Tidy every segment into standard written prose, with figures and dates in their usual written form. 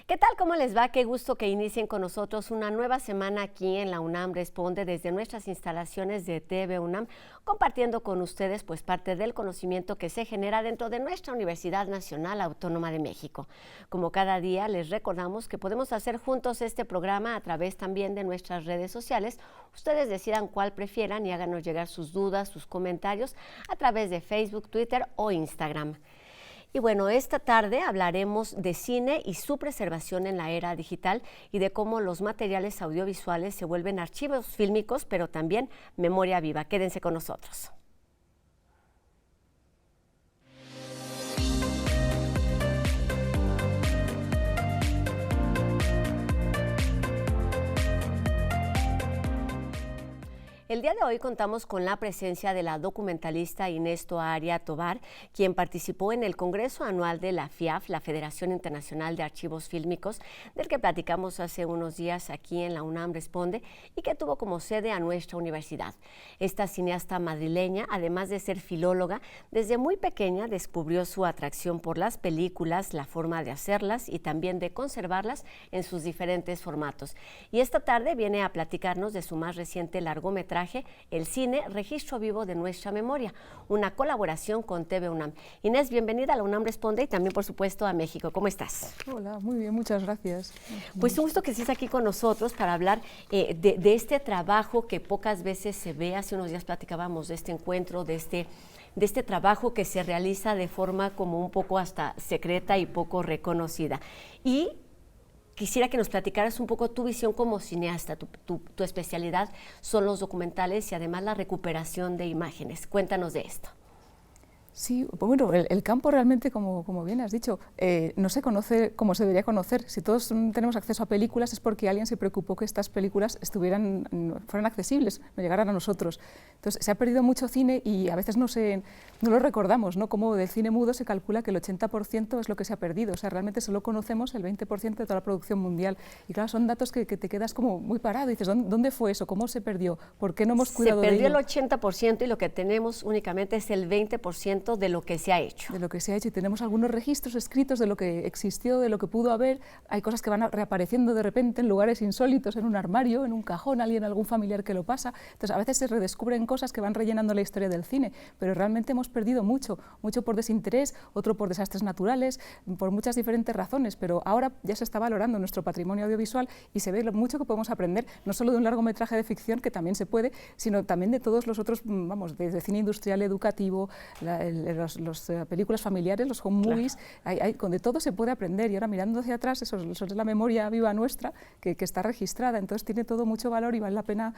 ¿Qué tal? ¿Cómo les va? Qué gusto que inicien con nosotros una nueva semana aquí en la UNAM Responde desde nuestras instalaciones de TV UNAM, compartiendo con ustedes pues parte del conocimiento que se genera dentro de nuestra Universidad Nacional Autónoma de México. Como cada día les recordamos que podemos hacer juntos este programa a través también de nuestras redes sociales. Ustedes decidan cuál prefieran y háganos llegar sus dudas, sus comentarios a través de Facebook, Twitter o Instagram. Y bueno, esta tarde hablaremos de cine y su preservación en la era digital y de cómo los materiales audiovisuales se vuelven archivos fílmicos, pero también memoria viva. Quédense con nosotros. El día de hoy contamos con la presencia de la documentalista Inés Toaria Tovar, quien participó en el Congreso Anual de la FIAF, la Federación Internacional de Archivos Fílmicos, del que platicamos hace unos días aquí en la UNAM Responde y que tuvo como sede a nuestra universidad. Esta cineasta madrileña, además de ser filóloga, desde muy pequeña descubrió su atracción por las películas, la forma de hacerlas y también de conservarlas en sus diferentes formatos. Y esta tarde viene a platicarnos de su más reciente largometraje, El cine, registro vivo de nuestra memoria, una colaboración con TV UNAM. Inés, bienvenida a la UNAM Responde y también, por supuesto, a México. ¿Cómo estás? Hola, muy bien, muchas gracias. Pues un gusto que estés aquí con nosotros para hablar de este trabajo que pocas veces se ve. Hace unos días platicábamos de este encuentro, de este trabajo que se realiza de forma como un poco hasta secreta y poco reconocida. Y quisiera que nos platicaras un poco tu visión como cineasta. Tu especialidad son los documentales y además la recuperación de imágenes. Cuéntanos de esto. Sí, pues bueno, el campo realmente, como bien has dicho, no se conoce como se debería conocer. Si todos tenemos acceso a películas es porque alguien se preocupó que estas películas fueran accesibles, no llegaran a nosotros. Entonces se ha perdido mucho cine y a veces no lo recordamos, ¿no? Como del cine mudo se calcula que el 80% es lo que se ha perdido, o sea, realmente solo conocemos el 20% de toda la producción mundial. Y claro, son datos que te quedas como muy parado y dices, ¿dónde fue eso? ¿Cómo se perdió? ¿Por qué no hemos cuidado de ello? Se perdió el 80% y lo que tenemos únicamente es el 20% de lo que se ha hecho. De lo que se ha hecho, y tenemos algunos registros escritos de lo que existió, de lo que pudo haber. Hay cosas que van reapareciendo de repente en lugares insólitos, en un armario, en un cajón, algún familiar que lo pasa. Entonces a veces se redescubren cosas que van rellenando la historia del cine, pero realmente hemos perdido mucho por desinterés, otro por desastres naturales, por muchas diferentes razones, pero ahora ya se está valorando nuestro patrimonio audiovisual y se ve lo mucho que podemos aprender, no solo de un largometraje de ficción, que también se puede, sino también de todos los otros, desde cine industrial, educativo, las películas familiares, los home movies, de todo se puede aprender, y ahora mirando hacia atrás, eso es la memoria viva nuestra que está registrada, entonces tiene todo mucho valor y vale la pena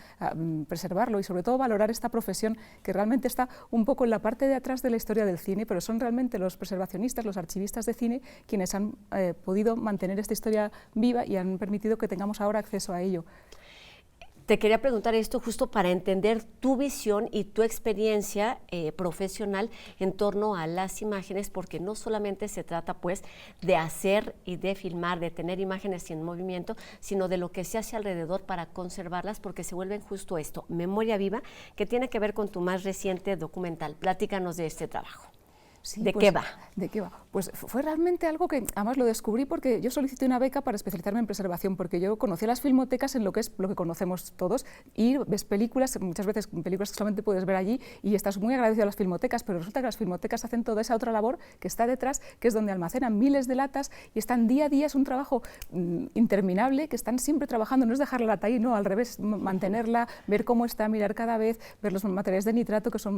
preservarlo y sobre todo valorar esta profesión que realmente está un poco en la parte de atrás de la historia del cine, pero son realmente los preservacionistas, los archivistas de cine quienes han podido mantener esta historia viva y han permitido que tengamos ahora acceso a ello. Te quería preguntar esto justo para entender tu visión y tu experiencia profesional en torno a las imágenes, porque no solamente se trata pues de hacer y de filmar, de tener imágenes en movimiento, sino de lo que se hace alrededor para conservarlas, porque se vuelven justo esto, memoria viva, que tiene que ver con tu más reciente documental. Platícanos de este trabajo. Sí, ¿De qué va? ¿De qué va? Pues fue realmente algo que además lo descubrí porque yo solicité una beca para especializarme en preservación, porque yo conocía las filmotecas en lo que conocemos todos, y ves películas, muchas veces películas que solamente puedes ver allí y estás muy agradecido a las filmotecas, pero resulta que las filmotecas hacen toda esa otra labor que está detrás, que es donde almacenan miles de latas y están día a día, es un trabajo interminable, que están siempre trabajando, no es dejar la lata ahí, no, al revés, mantenerla, ver cómo está, mirar cada vez, ver los materiales de nitrato que son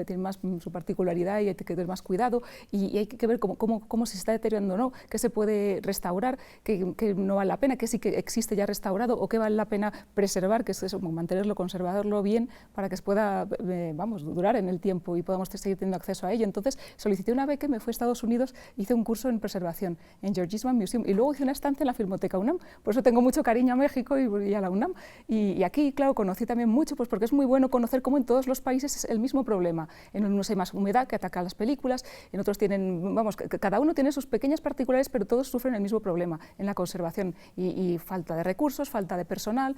tienen más su particularidad y hay que tener más cuidado, y hay que ver cómo se está deteriorando o no, qué se puede restaurar, qué no vale la pena, qué sí que existe ya restaurado o qué vale la pena preservar, que es eso, mantenerlo, conservarlo bien para que se pueda durar en el tiempo y podamos seguir teniendo acceso a ello. Entonces solicité una beca, me fui a Estados Unidos, hice un curso en preservación en George Eastman Museum y luego hice una estancia en la Filmoteca UNAM, por eso tengo mucho cariño a México y a la UNAM, y aquí claro conocí también mucho, pues porque es muy bueno conocer cómo en todos los países es el mismo problema. En unos hay más humedad que ataca a las películas, películas, en otros tienen, vamos, cada uno tiene sus pequeñas particularidades, pero todos sufren el mismo problema en la conservación y falta de recursos, falta de personal,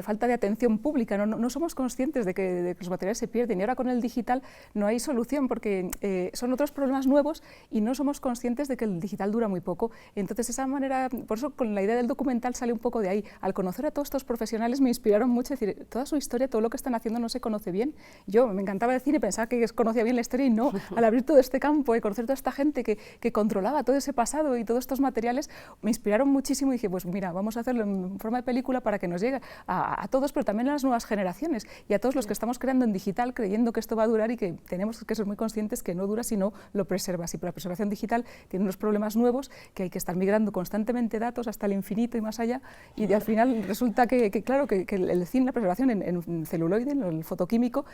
falta de atención pública. No somos conscientes de que los materiales se pierden, y ahora con el digital no hay solución porque son otros problemas nuevos y no somos conscientes de que el digital dura muy poco. Entonces, esa manera, por eso con la idea del documental sale un poco de ahí. Al conocer a todos estos profesionales me inspiraron mucho, es decir, toda su historia, todo lo que están haciendo no se conoce bien. Yo me encantaba el cine, pensaba que conocía bien la historia y no. Al abrir todo este campo y conocer toda esta gente que controlaba todo ese pasado y todos estos materiales, me inspiraron muchísimo y dije, pues mira, vamos a hacerlo en forma de película para que nos llegue a todos, pero también a las nuevas generaciones y a todos los que estamos creando en digital, creyendo que esto va a durar y que tenemos que ser muy conscientes que no dura si no lo preservas. Y por la preservación digital tiene unos problemas nuevos, que hay que estar migrando constantemente datos hasta el infinito y más allá, y al final resulta claro, que el cine, la preservación en celuloide, en el fotoquímico,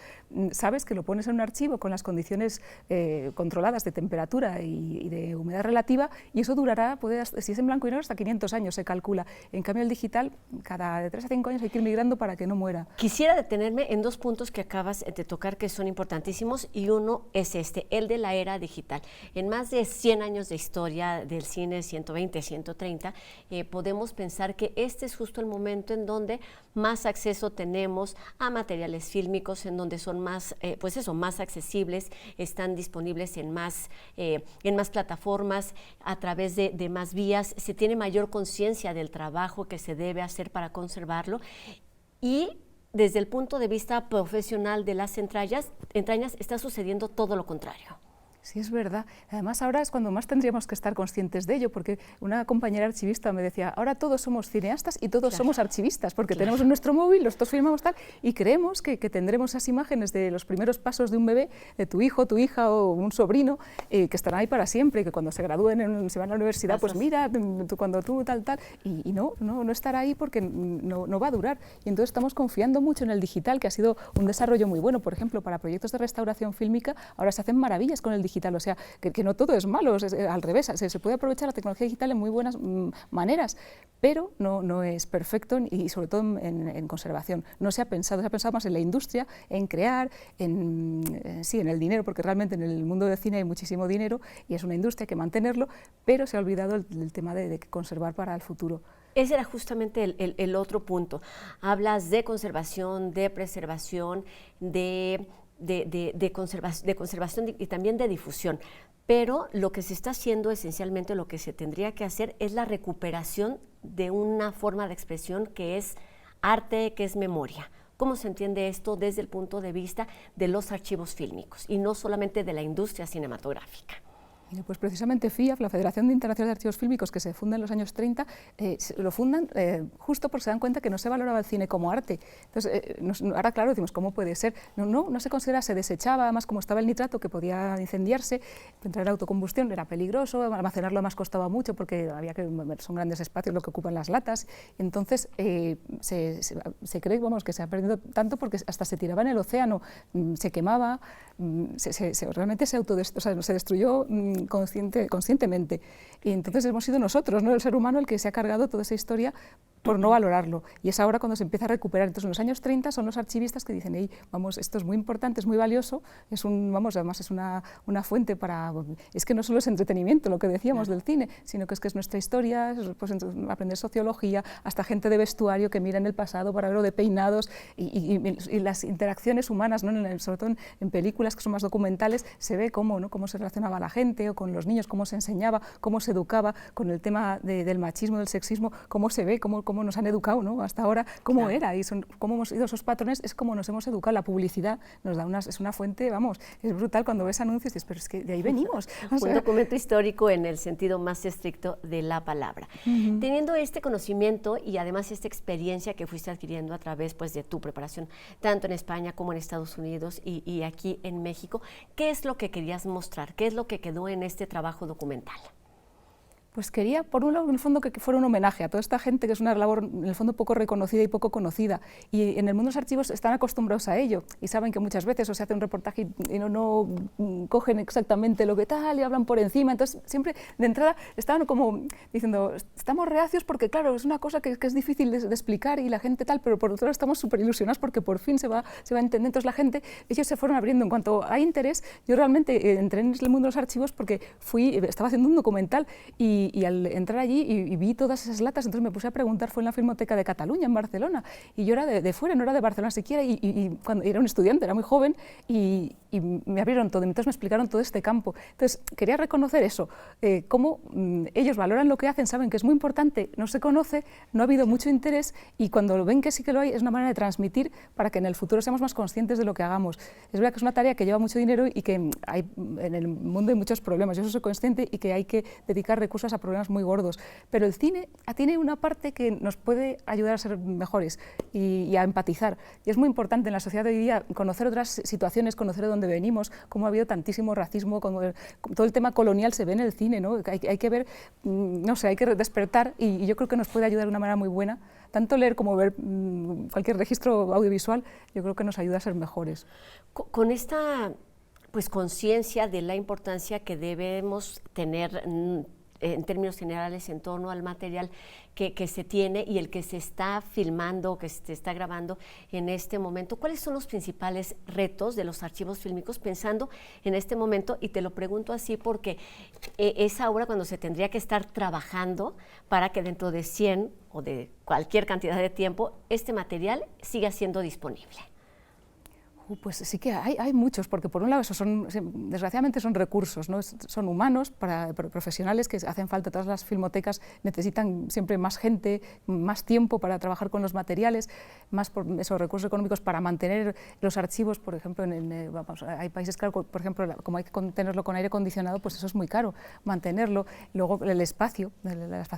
sabes que lo pones en un archivo con las condiciones controladas de temperatura y de humedad relativa, y eso durará, si es en blanco y negro, hasta 500 años se calcula. En cambio el digital, cada de 3 a 5 años hay que ir migrando para que no muera. Quisiera detenerme en dos puntos que acabas de tocar que son importantísimos, y uno es el de la era digital. En más de 100 años de historia del cine, 120, 130, podemos pensar que este es justo el momento en donde más acceso tenemos a materiales fílmicos, en donde son más, más accesibles, están disponibles en más plataformas, a través de más vías, se tiene mayor conciencia del trabajo que se debe hacer para conservarlo, y desde el punto de vista profesional de las entrañas está sucediendo todo lo contrario. Sí, es verdad. Además, ahora es cuando más tendríamos que estar conscientes de ello, porque una compañera archivista me decía, ahora todos somos cineastas y todos somos archivistas, porque tenemos en nuestro móvil, los dos filmamos tal, y creemos que tendremos esas imágenes de los primeros pasos de un bebé, de tu hijo, tu hija o un sobrino, que estarán ahí para siempre, y que cuando se gradúen, se van a la universidad, pues mira, cuando tú tal, y no estará ahí porque no va a durar. Y entonces estamos confiando mucho en el digital, que ha sido un desarrollo muy bueno. Por ejemplo, para proyectos de restauración fílmica, ahora se hacen maravillas con el digital, o sea, que no todo es malo, al revés, se puede aprovechar la tecnología digital en muy buenas maneras, pero no es perfecto, y sobre todo en conservación. Se ha pensado más en la industria, en crear, en el dinero, porque realmente en el mundo del cine hay muchísimo dinero y es una industria, que mantenerlo, pero se ha olvidado el tema de conservar para el futuro. Ese era justamente el otro punto. Hablas de conservación, de preservación, de conservación y también de difusión, pero lo que se está haciendo esencialmente, lo que se tendría que hacer es la recuperación de una forma de expresión que es arte, que es memoria. ¿Cómo se entiende esto desde el punto de vista de los archivos fílmicos y no solamente de la industria cinematográfica? Pues precisamente FIAF, la Federación Internacional de Archivos Fílmicos, que se funda en los años 30, lo fundan justo porque se dan cuenta que no se valoraba el cine como arte. Entonces, ahora claro, decimos, ¿cómo puede ser? No se considera, se desechaba, además como estaba el nitrato que podía incendiarse, entrar en autocombustión era peligroso, almacenarlo además costaba mucho porque son grandes espacios lo que ocupan las latas. Entonces, se cree, que se ha perdido tanto porque hasta se tiraba en el océano, se quemaba, realmente se destruyó conscientemente. Y entonces hemos sido nosotros, el ser humano, el que se ha cargado toda esa historia por no valorarlo. Y es ahora cuando se empieza a recuperar. Entonces, en los años 30 son los archivistas que dicen, esto es muy importante, es muy valioso, además es una fuente para... Es que no solo es entretenimiento, lo que decíamos del cine, sino que es nuestra historia, pues, aprender sociología, hasta gente de vestuario que mira en el pasado para verlo, de peinados, y las interacciones humanas, sobre todo en películas que son más documentales, se ve cómo se relacionaba la gente, o con los niños, cómo se enseñaba, cómo se educaba, con el tema del machismo, del sexismo, cómo se ve, cómo nos han educado, hasta ahora, cómo era, y cómo hemos ido esos patrones, es como nos hemos educado. La publicidad nos da es una fuente, es brutal cuando ves anuncios y dices, pero es que de ahí venimos. Un documento histórico en el sentido más estricto de la palabra. Teniendo este conocimiento y además esta experiencia que fuiste adquiriendo a través de tu preparación, tanto en España como en Estados Unidos y aquí en México, ¿qué es lo que querías mostrar? ¿Qué es lo que quedó en este trabajo documental? Pues quería, por un lado, en el fondo, que fuera un homenaje a toda esta gente, que es una labor, en el fondo, poco reconocida y poco conocida. Y en el mundo de los archivos están acostumbrados a ello y saben que muchas veces se hace un reportaje y no cogen exactamente lo que tal y hablan por encima. Entonces, siempre de entrada estaban como diciendo, estamos reacios porque, claro, es una cosa que es difícil de explicar y la gente tal, pero por otro lado estamos súper ilusionados porque por fin se va a entender. Entonces, la gente, ellos se fueron abriendo. En cuanto hay interés, yo realmente entré en el mundo de los archivos porque estaba haciendo un documental y al entrar allí y vi todas esas latas, entonces me puse a preguntar, fue en la Filmoteca de Cataluña, en Barcelona, y yo era de fuera, no era de Barcelona siquiera, y cuando era un estudiante, era muy joven, y me abrieron todo, entonces me explicaron todo este campo. Entonces quería reconocer eso, cómo ellos valoran lo que hacen, saben que es muy importante, no se conoce, no ha habido mucho interés, y cuando ven que sí que lo hay, es una manera de transmitir para que en el futuro seamos más conscientes de lo que hagamos. Es verdad que es una tarea que lleva mucho dinero y que en el mundo hay muchos problemas, yo soy consciente y que hay que dedicar recursos a problemas muy gordos, pero el cine tiene una parte que nos puede ayudar a ser mejores y a empatizar, y es muy importante en la sociedad de hoy día conocer otras situaciones, conocer de dónde venimos, cómo ha habido tantísimo racismo, todo el tema colonial se ve en el cine, ¿no? Hay que ver, no sé, hay que despertar y yo creo que nos puede ayudar de una manera muy buena, tanto leer como ver cualquier registro audiovisual, yo creo que nos ayuda a ser mejores. Con esta pues conciencia de la importancia que debemos tener en términos generales en torno al material que se tiene y el que se está filmando, que se está grabando en este momento. ¿Cuáles son los principales retos de los archivos fílmicos pensando en este momento? Y te lo pregunto así porque es ahora cuando se tendría que estar trabajando para que dentro de 100 o de cualquier cantidad de tiempo este material siga siendo disponible. Pues sí que hay muchos, porque por un lado eso desgraciadamente son recursos, ¿no? Son humanos, para profesionales que hacen falta. Todas las filmotecas necesitan siempre más gente, más tiempo para trabajar con los materiales, más esos recursos económicos para mantener los archivos. Por ejemplo, hay países, claro, por ejemplo, como hay que tenerlo con aire acondicionado, pues eso es muy caro, mantenerlo. Luego el espacio,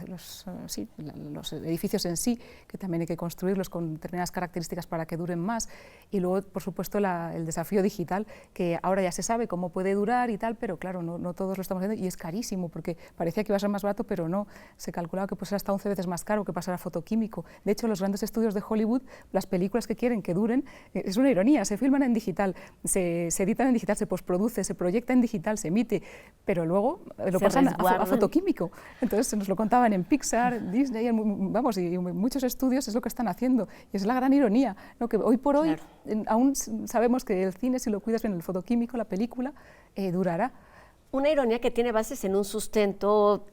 los edificios en sí, que también hay que construirlos con determinadas características para que duren más. Y luego, por supuesto, el desafío digital, que ahora ya se sabe cómo puede durar y tal, pero claro, no todos lo estamos haciendo y es carísimo, porque parecía que iba a ser más barato, pero no, se calculaba que puede ser hasta 11 veces más caro que pasar a fotoquímico. De hecho, los grandes estudios de Hollywood, las películas que quieren que duren, es una ironía, se filman en digital, se editan en digital, se postproduce, se proyecta en digital, se emite, pero luego lo pasan a fotoquímico. Entonces nos lo contaban en Pixar, Disney, vamos, y muchos estudios es lo que están haciendo, y es la gran ironía, ¿no? Que hoy por hoy aún sabemos que el cine, si lo cuidas bien, el fotoquímico, la película, durará. Una ironía que tiene bases en un sustento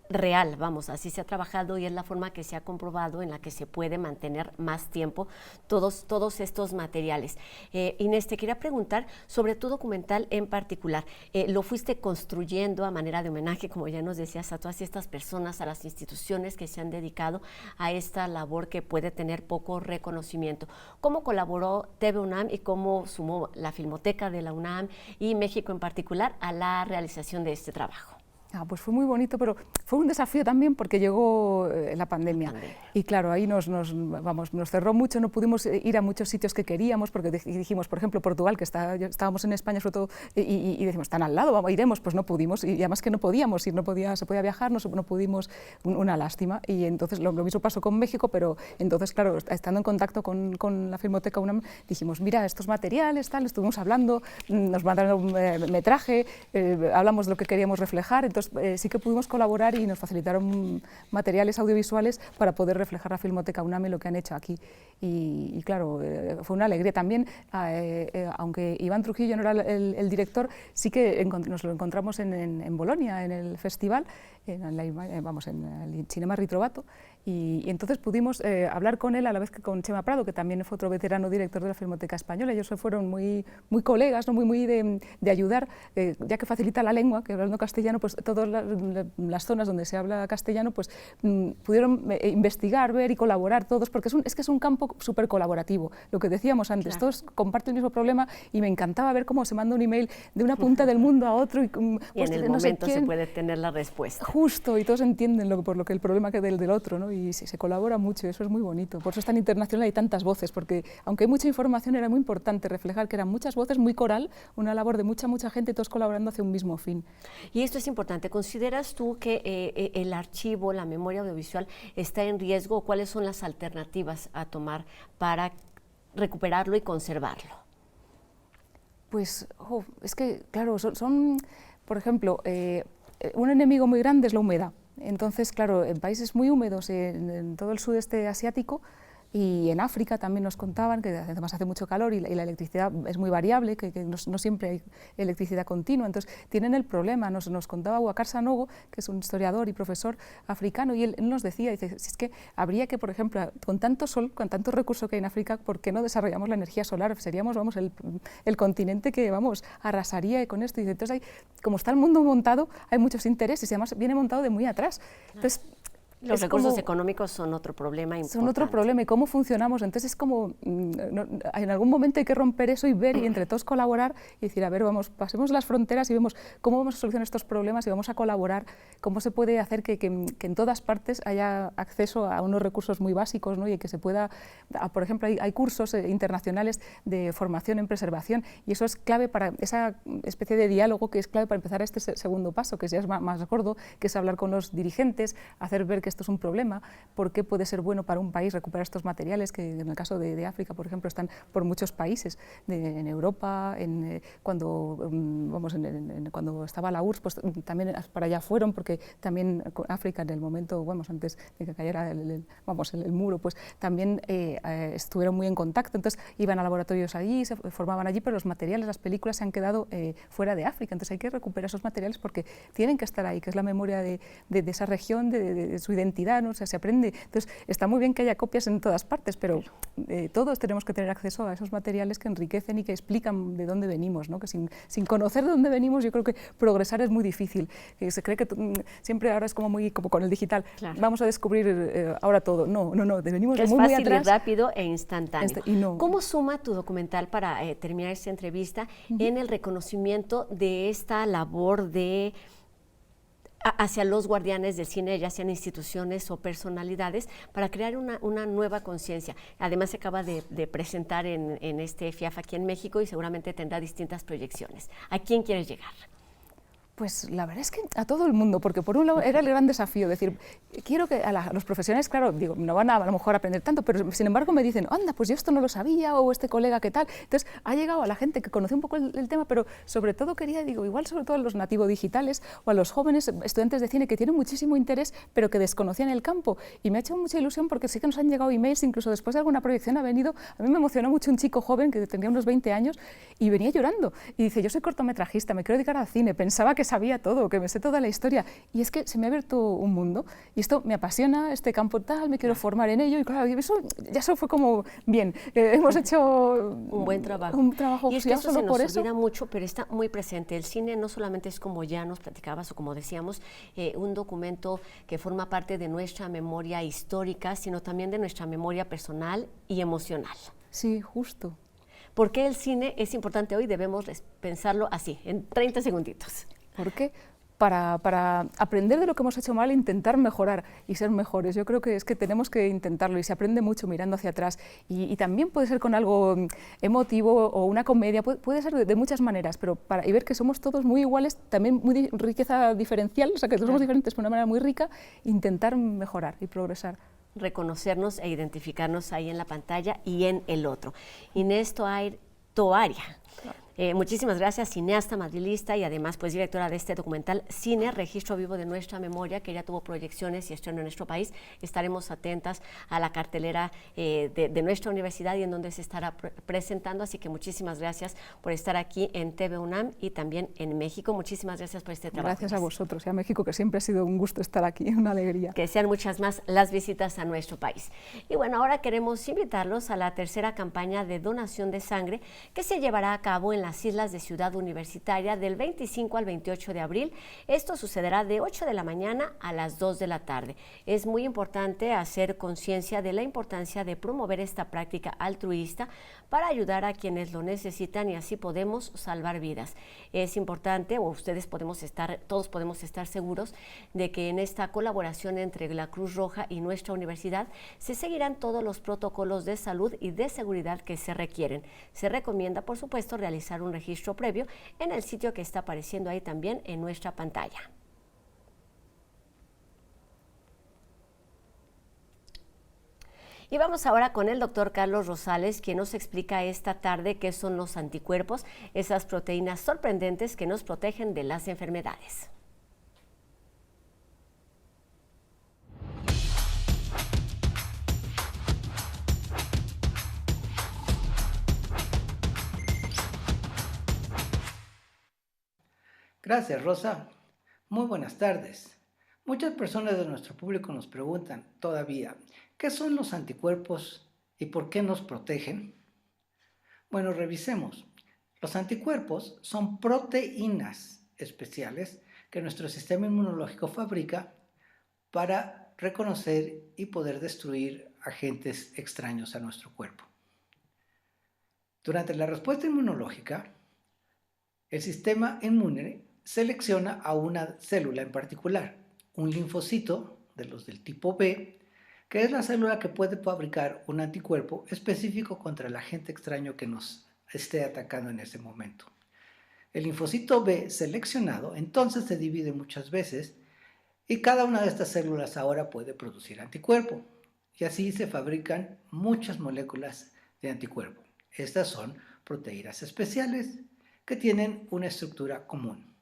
real, vamos, así se ha trabajado y es la forma que se ha comprobado en la que se puede mantener más tiempo todos estos materiales. Inés, te quería preguntar sobre tu documental en particular. ¿Lo fuiste construyendo a manera de homenaje, como ya nos decías, a todas estas personas, a las instituciones que se han dedicado a esta labor que puede tener poco reconocimiento? ¿Cómo colaboró TV UNAM y cómo sumó la Filmoteca de la UNAM y México en particular a la realización de este trabajo? Pues fue muy bonito, pero fue un desafío también porque llegó la pandemia. Y claro, ahí nos cerró mucho, no pudimos ir a muchos sitios que queríamos, porque dijimos, por ejemplo, Portugal, que estábamos en España sobre todo, y decimos, están al lado, iremos, pues no pudimos, y además que no podíamos ir, se podía viajar, no pudimos, una lástima, y entonces lo mismo pasó con México, pero entonces, claro, estando en contacto con la Filmoteca UNAM, dijimos, mira, estos materiales, tal, estuvimos hablando, nos mandaron metraje, hablamos de lo que queríamos reflejar, entonces sí que pudimos colaborar y nos facilitaron materiales audiovisuales para poder reflejar la Filmoteca UNAM y lo que han hecho aquí. Y claro, fue una alegría también, aunque Iván Trujillo no era el director, sí que nos lo encontramos en Bolonia, en el festival, en el Cinema Ritrovato, y entonces pudimos hablar con él a la vez que con Chema Prado, que también fue otro veterano director de la Filmoteca Española. Ellos fueron muy colegas, ¿no? muy de ayudar, ya que facilita la lengua, que hablando castellano, pues todas las zonas donde se habla castellano, pues pudieron investigar, ver y colaborar todos, porque es que es un campo súper colaborativo, lo que decíamos antes, todos comparten el mismo problema y me encantaba ver cómo se manda un email de una punta del mundo a otro y en el momento se puede tener la respuesta. Justo, y todos entienden por lo que el problema que del otro, ¿no? Y se colabora mucho, y eso es muy bonito. Por eso es tan internacional y hay tantas voces, porque aunque hay mucha información, era muy importante reflejar que eran muchas voces, muy coral, una labor de mucha gente, todos colaborando hacia un mismo fin. Y esto es importante. ¿Consideras tú que el archivo, la memoria audiovisual, está en riesgo? ¿Cuáles son las alternativas a tomar para recuperarlo y conservarlo? Pues es que, claro, por ejemplo, un enemigo muy grande es la humedad. Entonces, claro, en países muy húmedos, en todo el sudeste asiático y en África también nos contaban que además hace mucho calor y la electricidad es muy variable, que no siempre hay electricidad continua, entonces tienen el problema. Nos contaba Waqar Sanogo, que es un historiador y profesor africano, y él nos decía, dice, si es que habría que, por ejemplo, con tanto sol, con tanto recurso que hay en África, ¿por qué no desarrollamos la energía solar? Seríamos, vamos, el continente que, vamos, arrasaría con esto. Y dice, entonces, como está el mundo montado, hay muchos intereses y además viene montado de muy atrás. Entonces, los recursos económicos son otro problema importante. Son otro problema, y cómo funcionamos. Entonces es como, en algún momento hay que romper eso y ver, y entre todos colaborar y decir, a ver, vamos, pasemos las fronteras y vemos cómo vamos a solucionar estos problemas y vamos a colaborar, cómo se puede hacer que en todas partes haya acceso a unos recursos muy básicos, ¿no? Y que se pueda, por ejemplo, hay cursos internacionales de formación en preservación, y eso es clave para esa especie de diálogo que es clave para empezar este segundo paso, que ya es más gordo, que es hablar con los dirigentes, hacer ver que esto es un problema, por qué puede ser bueno para un país recuperar estos materiales que en el caso de África, por ejemplo, están por muchos países, en Europa, cuando estaba la URSS, pues también para allá fueron, porque también África en el momento, antes de que cayera el muro, pues también estuvieron muy en contacto, entonces iban a laboratorios allí, se formaban allí, pero los materiales, las películas se han quedado fuera de África, entonces hay que recuperar esos materiales porque tienen que estar ahí, que es la memoria de esa región, de su identidad, ¿no? O sea, se aprende. Entonces, está muy bien que haya copias en todas partes, pero todos tenemos que tener acceso a esos materiales que enriquecen y que explican de dónde venimos, ¿no? Que sin conocer de dónde venimos, yo creo que progresar es muy difícil. Se cree que siempre ahora es como con el digital, claro, vamos a descubrir ahora todo. No, venimos de muy atrás. Es fácil y rápido e instantáneo. ¿Cómo suma tu documental, para terminar esta entrevista, en el reconocimiento de esta labor hacia los guardianes del cine, ya sean instituciones o personalidades, para crear una nueva conciencia? Además, se acaba de presentar en este FIAF aquí en México y seguramente tendrá distintas proyecciones. ¿A quién quieres llegar? Pues la verdad es que a todo el mundo, porque por un lado era el gran desafío, decir, quiero que a los profesionales, claro, digo, no van a lo mejor a aprender tanto, pero sin embargo me dicen, anda, pues yo esto no lo sabía, o este colega, ¿qué tal? Entonces ha llegado a la gente que conoce un poco el tema, pero sobre todo igual sobre todo a los nativos digitales o a los jóvenes estudiantes de cine que tienen muchísimo interés, pero que desconocían el campo. Y me ha hecho mucha ilusión porque sí que nos han llegado emails, incluso después de alguna proyección ha venido, a mí me emocionó mucho un chico joven que tenía unos 20 años y venía llorando y dice, yo soy cortometrajista, me quiero dedicar al cine, pensaba que sabía todo, que me sé toda la historia, y es que se me ha abierto un mundo y esto me apasiona, este campo tal, me quiero formar en ello, y claro, eso fue como bien, hemos hecho un buen trabajo. Un trabajo, y es que eso se nos olvida mucho, pero está muy presente. El cine no solamente es, como ya nos platicabas o como decíamos, un documento que forma parte de nuestra memoria histórica, sino también de nuestra memoria personal y emocional. Sí, justo. ¿Por qué el cine es importante hoy? Debemos pensarlo así, en 30 segunditos. ¿Por qué? Para aprender de lo que hemos hecho mal e intentar mejorar y ser mejores. Yo creo que es que tenemos que intentarlo y se aprende mucho mirando hacia atrás. Y también puede ser con algo emotivo o una comedia, puede ser de muchas maneras, pero y ver que somos todos muy iguales, también muy riqueza diferencial, o sea que somos diferentes de una manera muy rica, intentar mejorar y progresar. Reconocernos e identificarnos ahí en la pantalla y en el otro. Inés Toaria. Claro. Muchísimas gracias, cineasta, madrilista y además pues directora de este documental Cine, Registro Vivo de Nuestra Memoria, que ya tuvo proyecciones y estreno en nuestro país. Estaremos atentas a la cartelera de nuestra universidad y en donde se estará presentando, así que muchísimas gracias por estar aquí en TV UNAM y también en México. Muchísimas gracias por este trabajo. Gracias a vosotros y a México, que siempre ha sido un gusto estar aquí, una alegría. Que sean muchas más las visitas a nuestro país. Y bueno, ahora queremos invitarlos a la tercera campaña de donación de sangre que se llevará a cabo en las islas de Ciudad Universitaria del 25 al 28 de abril. Esto sucederá de 8 de la mañana a las 2 de la tarde. Es muy importante hacer conciencia de la importancia de promover esta práctica altruista para ayudar a quienes lo necesitan y así podemos salvar vidas. Es importante, o todos podemos estar seguros de que en esta colaboración entre la Cruz Roja y nuestra universidad se seguirán todos los protocolos de salud y de seguridad que se requieren. Se recomienda, por supuesto, realizar un registro previo en el sitio que está apareciendo ahí también en nuestra pantalla. Y vamos ahora con el doctor Carlos Rosales, quien nos explica esta tarde qué son los anticuerpos, esas proteínas sorprendentes que nos protegen de las enfermedades. Gracias, Rosa. Muy buenas tardes. Muchas personas de nuestro público nos preguntan todavía, ¿qué son los anticuerpos y por qué nos protegen? Bueno, revisemos. Los anticuerpos son proteínas especiales que nuestro sistema inmunológico fabrica para reconocer y poder destruir agentes extraños a nuestro cuerpo. Durante la respuesta inmunológica, el sistema inmune selecciona a una célula en particular, un linfocito de los del tipo B, que es la célula que puede fabricar un anticuerpo específico contra el agente extraño que nos esté atacando en ese momento. El linfocito B seleccionado entonces se divide muchas veces y cada una de estas células ahora puede producir anticuerpo y así se fabrican muchas moléculas de anticuerpo. Estas son proteínas especiales que tienen una estructura común.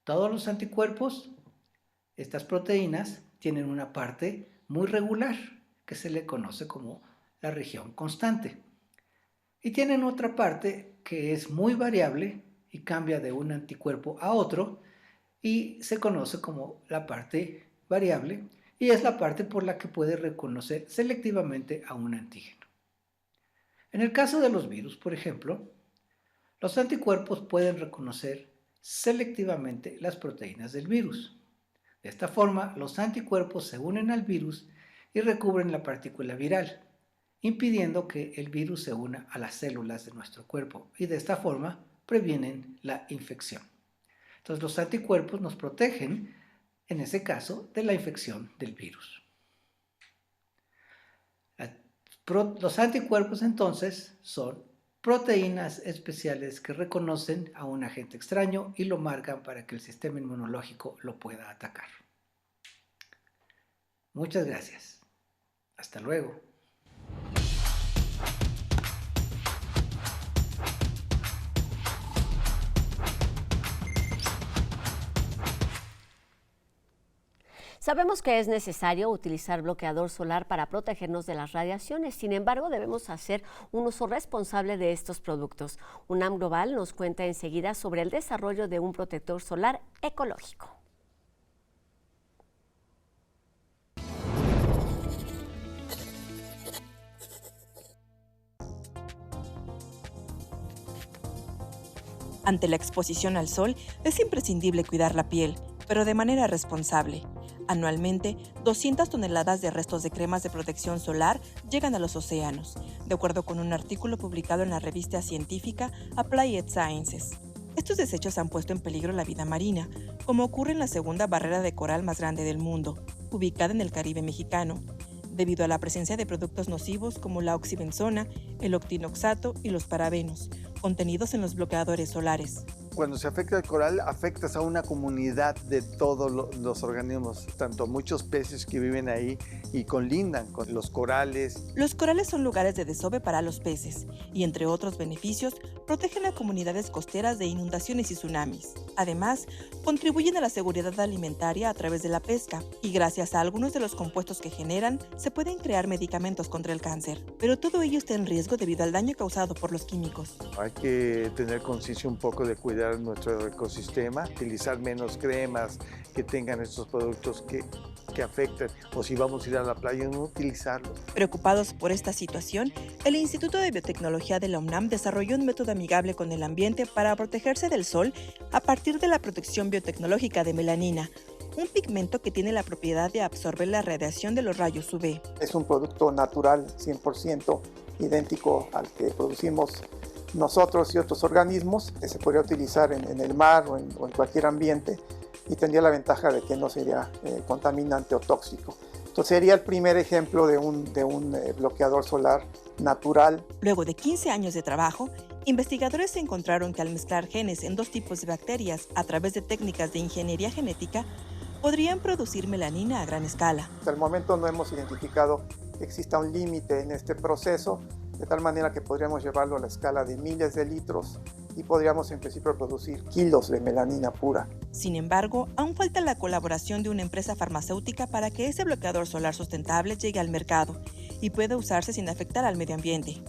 Todos los anticuerpos, estas proteínas, tienen una parte muy regular que se le conoce como la región constante. Y tienen otra parte que es muy variable y cambia de un anticuerpo a otro y se conoce como la parte variable y es la parte por la que puede reconocer selectivamente a un antígeno. En el caso de los virus, por ejemplo, los anticuerpos pueden reconocer selectivamente las proteínas del virus. De esta forma, los anticuerpos se unen al virus y recubren la partícula viral, impidiendo que el virus se una a las células de nuestro cuerpo y de esta forma previenen la infección. Entonces, los anticuerpos nos protegen, en ese caso, de la infección del virus. Los anticuerpos, entonces, son proteínas especiales que reconocen a un agente extraño y lo marcan para que el sistema inmunológico lo pueda atacar. Muchas gracias. Hasta luego. Sabemos que es necesario utilizar bloqueador solar para protegernos de las radiaciones, sin embargo debemos hacer un uso responsable de estos productos. UNAM Global nos cuenta enseguida sobre el desarrollo de un protector solar ecológico. Ante la exposición al sol, es imprescindible cuidar la piel, pero de manera responsable. Anualmente, 200 toneladas de restos de cremas de protección solar llegan a los océanos, de acuerdo con un artículo publicado en la revista científica Applied Sciences. Estos desechos han puesto en peligro la vida marina, como ocurre en la segunda barrera de coral más grande del mundo, ubicada en el Caribe mexicano, debido a la presencia de productos nocivos como la oxibenzona, el octinoxato y los parabenos, contenidos en los bloqueadores solares. Cuando se afecta el coral, afectas a una comunidad de todos los organismos, tanto muchos peces que viven ahí y colindan con los corales. Los corales son lugares de desove para los peces y, entre otros beneficios, protegen a comunidades costeras de inundaciones y tsunamis. Además, contribuyen a la seguridad alimentaria a través de la pesca y gracias a algunos de los compuestos que generan, se pueden crear medicamentos contra el cáncer. Pero todo ello está en riesgo debido al daño causado por los químicos. Hay que tener conciencia un poco de cuidar nuestro ecosistema, utilizar menos cremas que tengan estos productos que afectan, o si vamos a ir a la playa, no utilizarlos. Preocupados por esta situación, el Instituto de Biotecnología de la UNAM desarrolló un método amigable con el ambiente para protegerse del sol a partir de la protección biotecnológica de melanina, un pigmento que tiene la propiedad de absorber la radiación de los rayos UV. Es un producto natural 100% idéntico al que producimos nosotros y otros organismos, que se podría utilizar en el mar o en cualquier ambiente, y tendría la ventaja de que no sería contaminante o tóxico. Entonces sería el primer ejemplo de un bloqueador solar natural. Luego de 15 años de trabajo, investigadores encontraron que al mezclar genes en 2 tipos de bacterias a través de técnicas de ingeniería genética, podrían producir melanina a gran escala. Hasta el momento no hemos identificado que exista un límite en este proceso, de tal manera que podríamos llevarlo a la escala de miles de litros y podríamos en principio producir kilos de melanina pura. Sin embargo, aún falta la colaboración de una empresa farmacéutica para que ese bloqueador solar sustentable llegue al mercado y pueda usarse sin afectar al medio ambiente.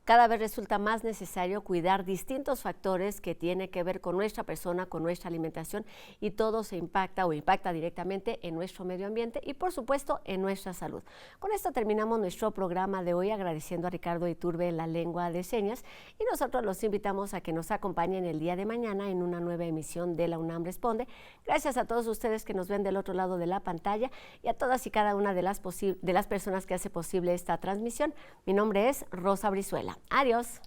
Cada vez resulta más necesario cuidar distintos factores que tienen que ver con nuestra persona, con nuestra alimentación, y todo se impacta directamente en nuestro medio ambiente y, por supuesto, en nuestra salud. Con esto terminamos nuestro programa de hoy, agradeciendo a Ricardo Iturbe en la lengua de señas, y nosotros los invitamos a que nos acompañen el día de mañana en una nueva emisión de La UNAM Responde. Gracias a todos ustedes que nos ven del otro lado de la pantalla y a todas y cada una de las personas que hace posible esta transmisión. Mi nombre es Rosa Brizuela. Adiós.